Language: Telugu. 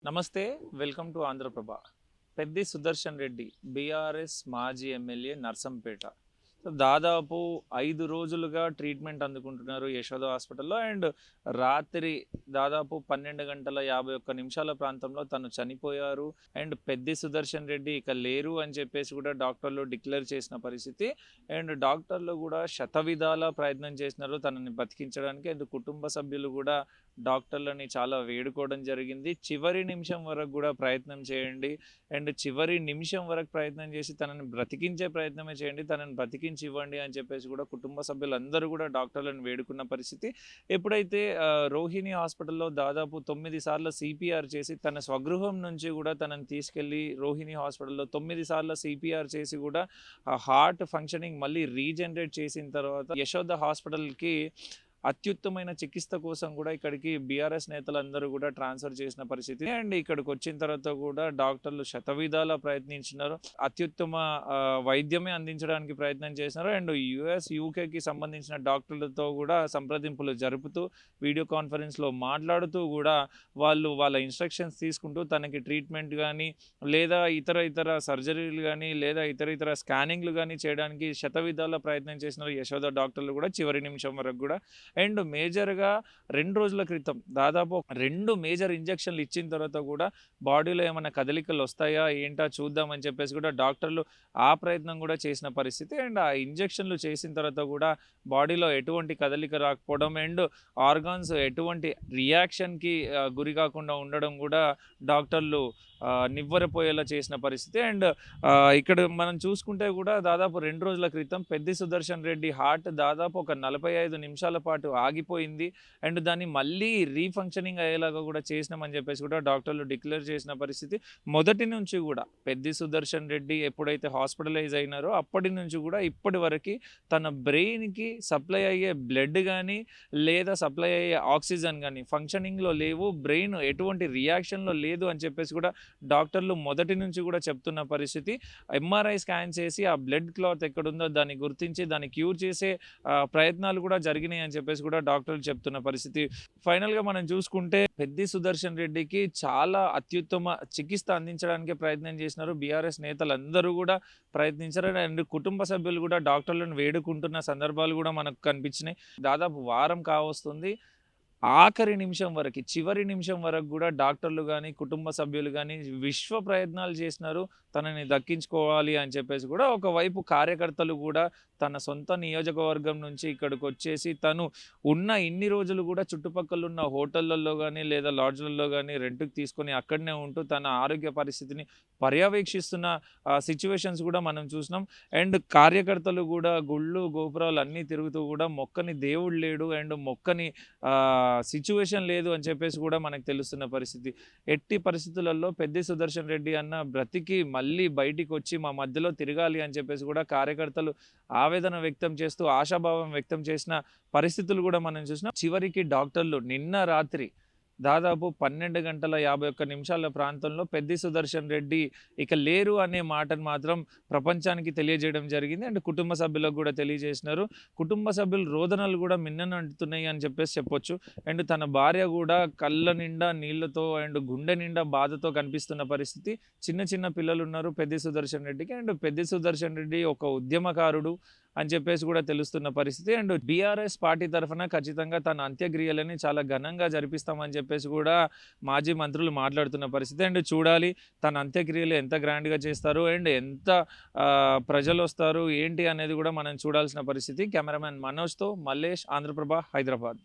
నమస్తే. Welcome to Andhra Prabha. పెద్ది సుదర్శన్ రెడ్డి బీఆర్ఎస్ మాజీ ఎమ్మెల్యే నర్సంపేట. సో, దాదాపు 5 రోజులుగా ట్రీట్మెంట్ అందుకుంటున్నారు యశోద హాస్పిటల్‌లో. అండ్ రాత్రి దాదాపు 12 గంటల 51 నిమిషాల ప్రాంతంలో తను చనిపోయారు. అండ్ పెద్ది సుదర్శన్ రెడ్డి ఇక లేరు అని చెప్పేసి కూడా డాక్టర్లు డిక్లేర్ చేసిన పరిస్థితి. అండ్ డాక్టర్లు కూడా శతవిధాల ప్రయత్నం చేసినారు తనని బతికించడానికి. అండ్ కుటుంబ సభ్యులు కూడా డాక్టర్లని చాలా వేడుకోవడం జరిగింది. చివరి నిమిషం వరకు కూడా ప్రయత్నం చేయండి. అండ్ చివరి నిమిషం వరకు ప్రయత్నం చేసి తనని బ్రతికించే ప్రయత్నమే చేయండి. తనని బ్రతికించి ఇవ్వండి అని చెప్పేసి కూడా కుటుంబ సభ్యులందరూ కూడా డాక్టర్లను వేడుకున్న పరిస్థితి. ఎప్పుడైతే రోహిణి హాస్పిటల్‌లో దాదాపు 9 సార్లు సీపీఆర్ చేసి తన స్వగృహం నుంచి కూడా తనని తీసుకెళ్ళి రోహిణి హాస్పిటల్‌లో 9 సార్లు సీపీఆర్ చేసి కూడా హార్ట్ ఫంక్షనింగ్ మళ్ళీ రీజనరేట్ చేసిన తర్వాత యశోద హాస్పిటల్‌కి అత్యుత్తమైన చికిత్స కోసం కూడా ఇక్కడికి బీఆర్ఎస్ నేతలందరూ కూడా ట్రాన్స్ఫర్ చేసిన పరిస్థితి. అండ్ ఇక్కడికి వచ్చిన తర్వాత కూడా డాక్టర్లు శతవిధాలా ప్రయత్నించినారు. అత్యుత్తమ వైద్యమే అందించడానికి ప్రయత్నం చేసినారు. అండ్ యూఎస్, యూకేకి సంబంధించిన డాక్టర్లతో కూడా సంప్రదింపులు జరుపుతూ వీడియో కాన్ఫరెన్స్‌లో మాట్లాడుతూ కూడా వాళ్ళ ఇన్‌స్ట్రక్షన్స్ తీసుకుంటూ తనకి ట్రీట్మెంట్ గానీ, లేదా ఇతర సర్జరీలు గానీ, లేదా ఇతర స్కానింగ్‌లు గానీ చేయడానికి శతవిధాలా ప్రయత్నం చేసినారు యశోద డాక్టర్లు కూడా చివరి నిమిషం వరకు కూడా. అండ్ మేజర్‌గా 2 రోజుల క్రితం దాదాపు 2 మేజర్ ఇంజెక్షన్‌లు ఇచ్చిన తర్వాత కూడా బాడీలో ఏమన్నా కదలికలు వస్తాయా ఏంటా చూద్దామని చెప్పేసి కూడా డాక్టర్లు ఆ ప్రయత్నం కూడా చేసిన పరిస్థితి. అండ్ ఆ ఇంజెక్షన్‌లు చేసిన తర్వాత కూడా బాడీలో ఎటువంటి కదలిక రాకపోవడం అండ్ ఆర్గాన్స్ ఎటువంటి రియాక్షన్‌కి గురి కాకుండా ఉండడం కూడా డాక్టర్లు నివ్వెరపోయేలా చేసిన పరిస్థితి. అండ్ ఇక్కడ మనం చూసుకుంటే కూడా దాదాపు 2 రోజుల క్రితం పెద్ది సుదర్శన్ రెడ్డి హార్ట్ దాదాపు ఒక 45 నిమిషాల పాటు ఆగిపోయింది. అండ్ దాన్ని మళ్ళీ రీఫంక్షనింగ్ అయ్యేలాగా కూడా చేసినామని చెప్పేసి కూడా డాక్టర్లు డిక్లేర్ చేసిన పరిస్థితి. మొదటి నుంచి కూడా పెద్ది సుదర్శన్ రెడ్డి ఎప్పుడైతే హాస్పిటలైజ్ అయినారో అప్పటి నుంచి కూడా ఇప్పటి వరకు తన బ్రెయిన్‌కి సప్లై అయ్యే బ్లడ్ కానీ, లేదా సప్లై అయ్యే ఆక్సిజన్ కానీ ఫంక్షనింగ్‌లో లేవు. బ్రెయిన్ ఎటువంటి రియాక్షన్‌లో లేదు అని చెప్పేసి కూడా డాక్టర్లు మొదటి నుంచి కూడా చెప్తున్న పరిస్థితి. ఎంఆర్ఐ స్కాన్ చేసి ఆ బ్లడ్ క్లాత్ ఎక్కడుందో దాన్ని గుర్తించి దాన్ని క్యూర్ చేసే ప్రయత్నాలు కూడా జరిగినాయి అని చెప్పేసి కూడా డాక్టర్లు చెప్తున్న పరిస్థితి. ఫైనల్‌గా మనం చూసుకుంటే పెద్ది సుదర్శన్ రెడ్డికి చాలా అత్యుత్తమ చికిత్స అందించడానికి ప్రయత్నం చేసినారు. బీఆర్ఎస్ నేతలందరూ కూడా ప్రయత్నించారు. అండ్ కుటుంబ సభ్యులు కూడా డాక్టర్లను వేడుకుంటున్న సందర్భాలు కూడా మనకు కనిపించినాయి. దాదాపు వారం కావస్తుంది. ఆఖరి నిమిషం వరకి, చివరి నిమిషం వరకు కూడా డాక్టర్లు గానీ, కుటుంబ సభ్యులు గానీ విశ్వ ప్రయత్నాలు చేసినారు తనని దక్కించుకోవాలి అని చెప్పేసి కూడా. ఒకవైపు కార్యకర్తలు కూడా తన సొంత నియోజకవర్గం నుంచి ఇక్కడికొచ్చేసి తను ఉన్న ఇన్ని రోజులు కూడా చుట్టుపక్కల ఉన్న హోటళ్ళల్లో గానీ, లేదా లాడ్జ్‌లలో గానీ రెంట్‌కి తీసుకొని అక్కడనే ఉంటూ తన ఆరోగ్య పరిస్థితిని పర్యవేక్షిస్తున్న సిట్యుయేషన్స్ కూడా మనం చూసినాం. అండ్ కార్యకర్తలు కూడా గుళ్ళు, గోపురాలు అన్నీ తిరుగుతూ కూడా మొక్కని దేవుడు లేడు అండ్ మొక్కని సిట్యుయేషన్ లేదు అని చెప్పేసి కూడా మనకు తెలుస్తున్న పరిస్థితి. ఎట్టి పరిస్థితులలో పెద్ది సుదర్శన్ రెడ్డి అన్న బ్రతికి మళ్ళీ బయటికొచ్చి మా మధ్యలో తిరగాలి అని చెప్పేసి కూడా కార్యకర్తలు ఆవేదన వ్యక్తం చేస్తూ ఆశాభావం వ్యక్తం చేసిన పరిస్థితులు కూడా మనం చూసినాం. చివరికి డాక్టర్లు నిన్న రాత్రి దాదాపు 12 గంటల 51 నిమిషాల ప్రాంతంలో పెద్ది సుదర్శన్ రెడ్డి ఇక లేరు అనే మాటను మాత్రం ప్రపంచానికి తెలియజేయడం జరిగింది. అండ్ కుటుంబ సభ్యులకు కూడా తెలియజేసినారు. కుటుంబ సభ్యులు రోదనలు కూడా మిన్ననంటున్నాయి అని చెప్పేసి చెప్పొచ్చు. అండ్ తన భార్య కూడా కళ్ళ నిండా నీళ్లతో అండ్ గుండె నిండా బాధతో కనిపిస్తున్న పరిస్థితి. చిన్న పిల్లలు ఉన్నారు పెద్ది సుదర్శన్ రెడ్డికి. అండ్ పెద్ది సుదర్శన్ రెడ్డి ఒక ఉద్యమకారుడు అని చెప్పేసి కూడా తెలుస్తున్న పరిస్థితి. అండ్ బీఆర్ఎస్ పార్టీ తరఫున ఖచ్చితంగా తన అంత్యక్రియలని చాలా ఘనంగా జరిపిస్తామని చెప్పేసి కూడా మాజీ మంత్రులు మాట్లాడుతున్న పరిస్థితి. అండ్ చూడాలి తన అంత్యక్రియలు ఎంత గ్రాండ్‌గా చేస్తారు అండ్ ఎంత ప్రజలొస్తారు ఏంటి అనేది కూడా మనం చూడాల్సిన పరిస్థితి. కెమెరామెన్ మనోజ్‌తో మల్లేష్, ఆంధ్రప్రభ, హైదరాబాద్.